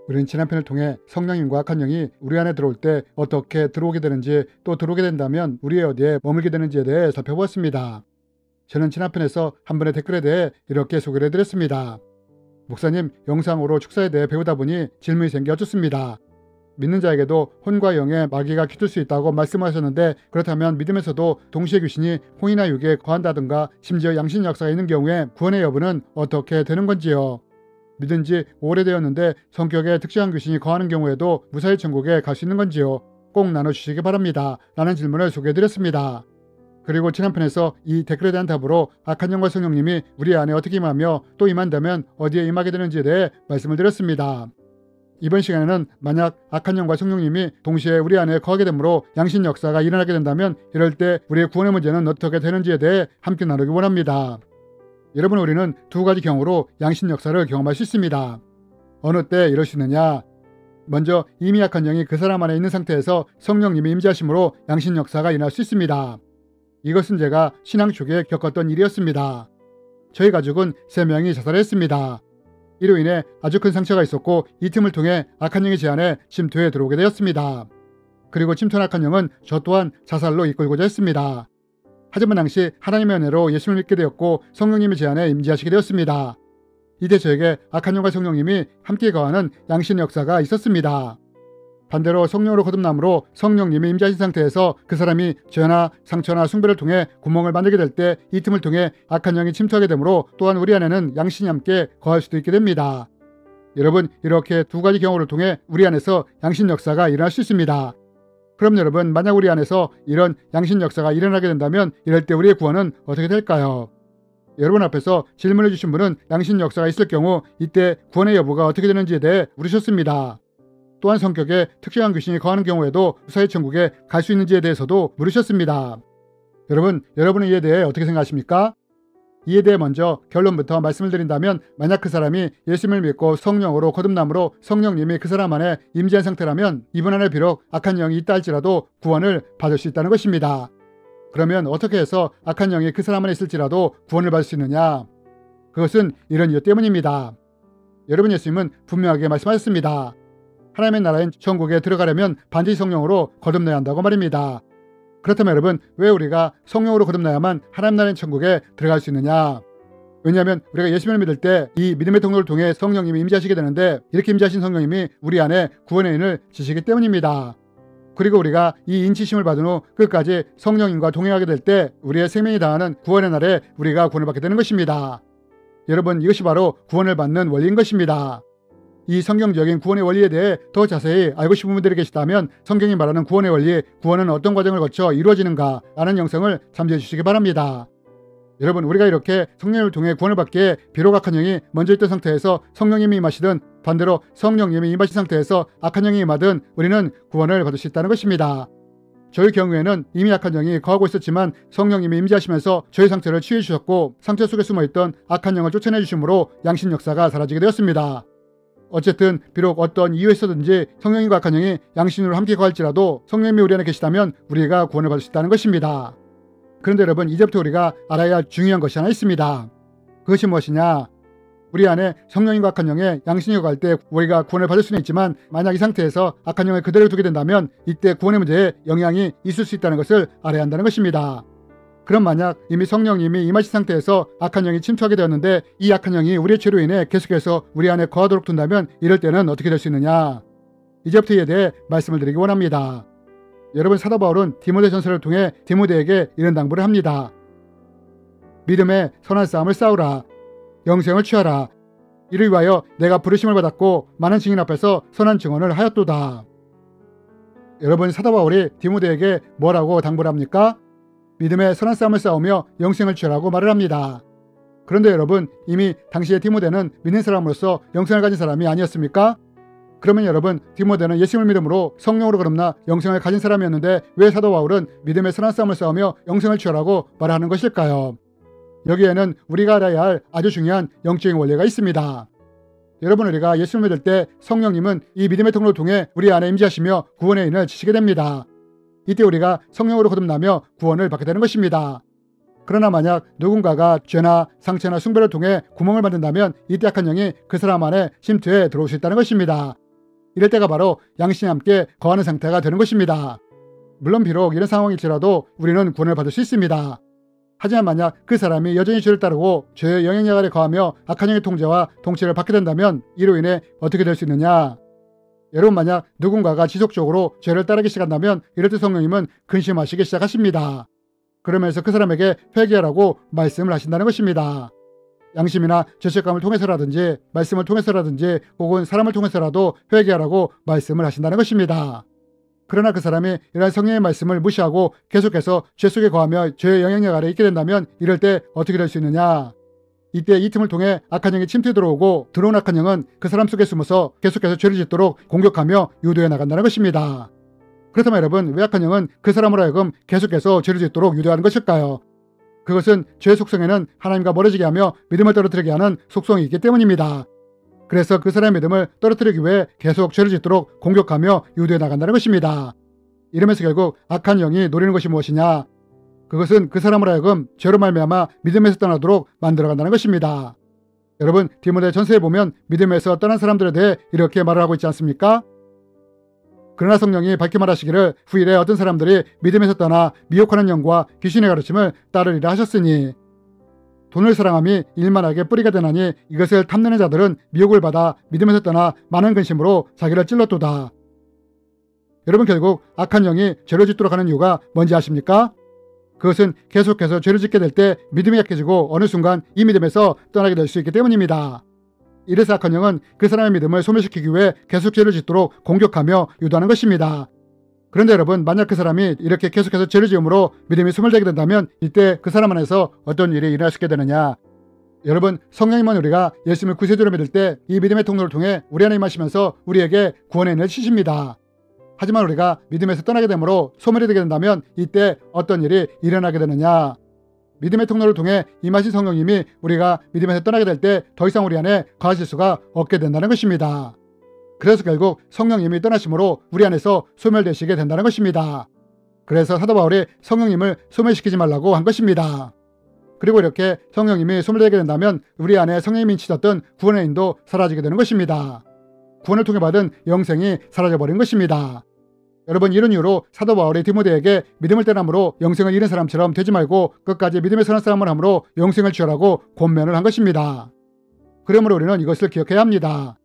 우리는 지난 편을 통해 성령님과 악한 영이 우리 안에 들어올 때 어떻게 들어오게 되는지, 또 들어오게 된다면 우리의 어디에 머물게 되는지에 대해 살펴보았습니다. 저는 지난 편에서 한 분의 댓글에 대해 이렇게 소개를 해드렸습니다. 목사님, 영상으로 축사에 대해 배우다 보니 질문이 생겨 어쩌습니다. 믿는 자에게도 혼과 영의 마귀가 깃들 수 있다고 말씀하셨는데, 그렇다면 믿음에서도 동시에 귀신이 혼이나 육에 거한다든가 심지어 양신 역사가 있는 경우에 구원의 여부는 어떻게 되는 건지요? 믿은 지 오래되었는데 성격에 특정한 귀신이 거하는 경우에도 무사히 천국에 갈 수 있는 건지요? 꼭 나눠주시기 바랍니다. 라는 질문을 소개해드렸습니다. 그리고 지난 편에서 이 댓글에 대한 답으로 악한 영과 성령님이 우리 안에 어떻게 임하며 또 임한다면 어디에 임하게 되는지에 대해 말씀을 드렸습니다. 이번 시간에는 만약 악한 영과 성령님이 동시에 우리 안에 거하게 되므로 양신 역사가 일어나게 된다면 이럴 때 우리의 구원의 문제는 어떻게 되는지에 대해 함께 나누기 원합니다. 여러분, 우리는 두 가지 경우로 양신 역사를 경험할 수 있습니다. 어느 때 이럴 수 있느냐? 먼저 이미 악한 영이 그 사람 안에 있는 상태에서 성령님이 임재하심으로 양신 역사가 일어날 수 있습니다. 이것은 제가 신앙 초기에 겪었던 일이었습니다. 저희 가족은 3명이 자살을 했습니다. 이로 인해 아주 큰 상처가 있었고 이 틈을 통해 악한 영의 제안에 침투해 들어오게 되었습니다. 그리고 침투한 악한 영은 저 또한 자살로 이끌고자 했습니다. 하지만 당시 하나님의 은혜로 예수를 믿게 되었고 성령님의 제안에 임재하시게 되었습니다. 이때 저에게 악한 영과 성령님이 함께 거하는 양신 역사가 있었습니다. 반대로 성령으로 거듭남으로 성령님이 임재하신 상태에서 그 사람이 죄나 상처나 숭배를 통해 구멍을 만들게 될 때 이 틈을 통해 악한 영이 침투하게 되므로 또한 우리 안에는 양신이 함께 거할 수도 있게 됩니다. 여러분, 이렇게 두 가지 경우를 통해 우리 안에서 양신 역사가 일어날 수 있습니다. 그럼 여러분, 만약 우리 안에서 이런 양신 역사가 일어나게 된다면 이럴 때 우리의 구원은 어떻게 될까요? 여러분 앞에서 질문해 주신 분은 양신 역사가 있을 경우 이때 구원의 여부가 어떻게 되는지에 대해 물으셨습니다. 또한 성격에 특정한 귀신이 거하는 경우에도 무사히 천국에 갈 수 있는지에 대해서도 물으셨습니다. 여러분, 여러분은 이에 대해 어떻게 생각하십니까? 이에 대해 먼저 결론부터 말씀을 드린다면, 만약 그 사람이 예수님을 믿고 성령으로 거듭남으로 성령님이 그 사람 안에 임재한 상태라면 이분 안에 비록 악한 영이 있다 할지라도 구원을 받을 수 있다는 것입니다. 그러면 어떻게 해서 악한 영이 그 사람 안에 있을지라도 구원을 받을 수 있느냐? 그것은 이런 이유 때문입니다. 여러분, 예수님은 분명하게 말씀하셨습니다. 하나님의 나라인 천국에 들어가려면 반드시 성령으로 거듭나야 한다고 말입니다. 그렇다면 여러분, 왜 우리가 성령으로 거듭나야만 하나님 나라인 천국에 들어갈 수 있느냐? 왜냐하면 우리가 예수님을 믿을 때 이 믿음의 통로를 통해 성령님이 임재하시게 되는데, 이렇게 임재하신 성령님이 우리 안에 구원의 인을 지시기 때문입니다. 그리고 우리가 이 인치심을 받은 후 끝까지 성령님과 동행하게 될 때 우리의 생명이 당하는 구원의 날에 우리가 구원을 받게 되는 것입니다. 여러분, 이것이 바로 구원을 받는 원리인 것입니다. 이 성경적인 구원의 원리에 대해 더 자세히 알고 싶은 분들이 계시다면 성경이 말하는 구원의 원리, 구원은 어떤 과정을 거쳐 이루어지는가 라는 영상을 참조해 주시기 바랍니다. 여러분, 우리가 이렇게 성령을 통해 구원을 받기에 비록 악한 영이 먼저 있던 상태에서 성령님이 임하시든 반대로 성령님이 임하신 상태에서 악한 영이 임하든 우리는 구원을 받을 수 있다는 것입니다. 저희 경우에는 이미 악한 영이 거하고 있었지만 성령님이 임재하시면서 저희 상태를 치유해 주셨고 상처 속에 숨어있던 악한 영을 쫓아내 주심으로 양신 역사가 사라지게 되었습니다. 어쨌든 비록 어떤 이유에 있어든지 성령님과 악한 영이 양신으로 함께 거할지라도 성령님이 우리 안에 계시다면 우리가 구원을 받을 수 있다는 것입니다. 그런데 여러분, 이제부터 우리가 알아야 할 중요한 것이 하나 있습니다. 그것이 무엇이냐? 우리 안에 성령님과 악한 영의 양신이 거할 때 우리가 구원을 받을 수는 있지만, 만약 이 상태에서 악한 영을 그대로 두게 된다면 이때 구원의 문제에 영향이 있을 수 있다는 것을 알아야 한다는 것입니다. 그럼 만약 이미 성령님이 임하신 상태에서 악한 영이 침투하게 되었는데 이 악한 영이 우리의 죄로 인해 계속해서 우리 안에 거하도록 둔다면 이럴 때는 어떻게 될 수 있느냐? 이제부터 이에 대해 말씀을 드리기 원합니다. 여러분, 사도 바울은 디모데 전서를 통해 디모데에게 이런 당부를 합니다. 믿음의 선한 싸움을 싸우라. 영생을 취하라. 이를 위하여 내가 부르심을 받았고 많은 증인 앞에서 선한 증언을 하였도다. 여러분, 사도 바울이 디모데에게 뭐라고 당부를 합니까? 믿음의 선한 싸움을 싸우며 영생을 취하라고 말을 합니다. 그런데 여러분, 이미 당시에 디모데는 믿는 사람으로서 영생을 가진 사람이 아니었습니까? 그러면 여러분, 디모데는 예수님을 믿음으로 성령으로 거듭나 영생을 가진 사람이었는데 왜 사도 바울은 믿음의 선한 싸움을 싸우며 영생을 취하라고 말하는 것일까요? 여기에는 우리가 알아야 할 아주 중요한 영적인 원리가 있습니다. 여러분, 우리가 예수님을 믿을 때 성령님은 이 믿음의 통로를 통해 우리 안에 임재하시며 구원의 인을 지시게 됩니다. 이때 우리가 성령으로 거듭나며 구원을 받게 되는 것입니다. 그러나 만약 누군가가 죄나 상처나 숭배를 통해 구멍을 만든다면 이때 악한 영이 그 사람 안에 침투해 들어올 수 있다는 것입니다. 이럴 때가 바로 양심이 함께 거하는 상태가 되는 것입니다. 물론 비록 이런 상황일지라도 우리는 구원을 받을 수 있습니다. 하지만 만약 그 사람이 여전히 죄를 따르고 죄의 영향력 아래 거하며 악한 영의 통제와 통치를 받게 된다면 이로 인해 어떻게 될 수 있느냐? 여러분, 만약 누군가가 지속적으로 죄를 따르기 시작한다면 이럴 때 성령님은 근심하시기 시작하십니다. 그러면서 그 사람에게 회개하라고 말씀을 하신다는 것입니다. 양심이나 죄책감을 통해서라든지 말씀을 통해서라든지 혹은 사람을 통해서라도 회개하라고 말씀을 하신다는 것입니다. 그러나 그 사람이 이러한 성령의 말씀을 무시하고 계속해서 죄 속에 거하며 죄의 영향력 아래 있게 된다면 이럴 때 어떻게 될 수 있느냐? 이때 이 틈을 통해 악한 영이 침투해 들어오고 들어온 악한 영은 그 사람 속에 숨어서 계속해서 죄를 짓도록 공격하며 유도해 나간다는 것입니다. 그렇다면 여러분, 왜 악한 영은 그 사람으로 하여금 계속해서 죄를 짓도록 유도하는 것일까요? 그것은 죄의 속성에는 하나님과 멀어지게 하며 믿음을 떨어뜨리게 하는 속성이 있기 때문입니다. 그래서 그 사람의 믿음을 떨어뜨리기 위해 계속 죄를 짓도록 공격하며 유도해 나간다는 것입니다. 이러면서 결국 악한 영이 노리는 것이 무엇이냐? 그것은 그 사람으로 하여금 죄로 말미암아 믿음에서 떠나도록 만들어간다는 것입니다. 여러분, 디모데 전서에 보면 믿음에서 떠난 사람들에 대해 이렇게 말을 하고 있지 않습니까? 그러나 성령이 밝게 말하시기를 후일에 어떤 사람들이 믿음에서 떠나 미혹하는 영과 귀신의 가르침을 따르리라 하셨으니, 돈을 사랑함이 일만하게 뿌리가 되나니 이것을 탐내는 자들은 미혹을 받아 믿음에서 떠나 많은 근심으로 자기를 찔렀도다. 여러분, 결국 악한 영이 죄를 짓도록 하는 이유가 뭔지 아십니까? 그것은 계속해서 죄를 짓게 될 때 믿음이 약해지고 어느 순간 이 믿음에서 떠나게 될 수 있기 때문입니다. 이래서 악한 영은 그 사람의 믿음을 소멸시키기 위해 계속 죄를 짓도록 공격하며 유도하는 것입니다. 그런데 여러분, 만약 그 사람이 이렇게 계속해서 죄를 지음으로 믿음이 소멸되게 된다면 이때 그 사람 안에서 어떤 일이 일어날 수 있게 되느냐? 여러분, 성령님은 우리가 예수님을 구세주로 믿을 때 이 믿음의 통로를 통해 우리 안에 임하시면서 우리에게 구원의 은혜를 주십니다. 하지만 우리가 믿음에서 떠나게 되므로 소멸이 되게 된다면 이때 어떤 일이 일어나게 되느냐? 믿음의 통로를 통해 임하신 성령님이 우리가 믿음에서 떠나게 될 때 더 이상 우리 안에 거하실 수가 없게 된다는 것입니다. 그래서 결국 성령님이 떠나심으로 우리 안에서 소멸되시게 된다는 것입니다. 그래서 사도 바울이 성령님을 소멸시키지 말라고 한 것입니다. 그리고 이렇게 성령님이 소멸되게 된다면 우리 안에 성령님이 인치셨던 구원의 인도 사라지게 되는 것입니다. 구원을 통해 받은 영생이 사라져버린 것입니다. 여러분, 이런 이유로 사도 바울이 디모데에게 믿음을 떠남으로 영생을 잃은 사람처럼 되지 말고 끝까지 믿음에 서는 사람을 함으로 영생을 취하라고 권면을 한 것입니다. 그러므로 우리는 이것을 기억해야 합니다.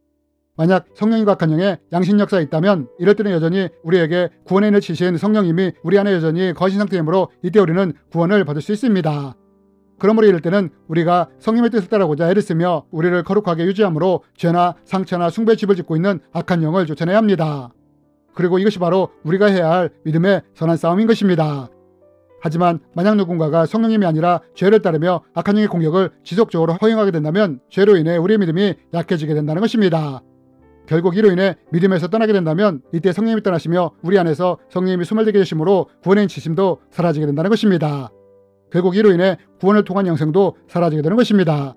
만약 성령님과 악한 영의 양심 역사가 있다면 이럴 때는 여전히 우리에게 구원의 인을 치신 성령님이 우리 안에 여전히 거하신 상태이므로 이때 우리는 구원을 받을 수 있습니다. 그러므로 이럴 때는 우리가 성령의 뜻을 따르고자 애를 쓰며 우리를 거룩하게 유지함으로 죄나 상처나 숭배의 집을 짓고 있는 악한 영을 쫓아내야 합니다. 그리고 이것이 바로 우리가 해야 할 믿음의 선한 싸움인 것입니다. 하지만 만약 누군가가 성령님이 아니라 죄를 따르며 악한 영의 공격을 지속적으로 허용하게 된다면 죄로 인해 우리의 믿음이 약해지게 된다는 것입니다. 결국 이로 인해 믿음에서 떠나게 된다면 이때 성령님이 떠나시며 우리 안에서 성령님이 소멸되게 되심으로 구원의 지심도 사라지게 된다는 것입니다. 결국 이로 인해 구원을 통한 영생도 사라지게 되는 것입니다.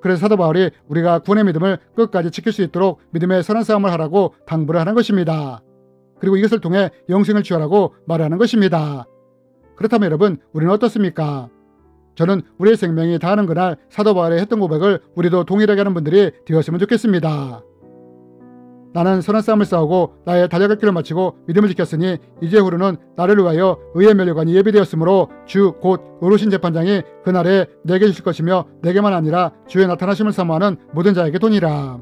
그래서 사도 바울이 우리가 구원의 믿음을 끝까지 지킬 수 있도록 믿음의 선한 싸움을 하라고 당부를 하는 것입니다. 그리고 이것을 통해 영생을 취하라고 말하는 것입니다. 그렇다면 여러분, 우리는 어떻습니까? 저는 우리의 생명이 다하는 그날 사도 바울이 했던 고백을 우리도 동일하게 하는 분들이 되었으면 좋겠습니다. 나는 선한 싸움을 싸우고 나의 달려갈 길을 마치고 믿음을 지켰으니 이제후로는 나를 위하여 의의 면류관이 예비되었으므로 주 곧 의로우신 재판장이 그날에 내게 주실 것이며 내게만 아니라 주의 나타나심을 사모하는 모든 자에게 도니라.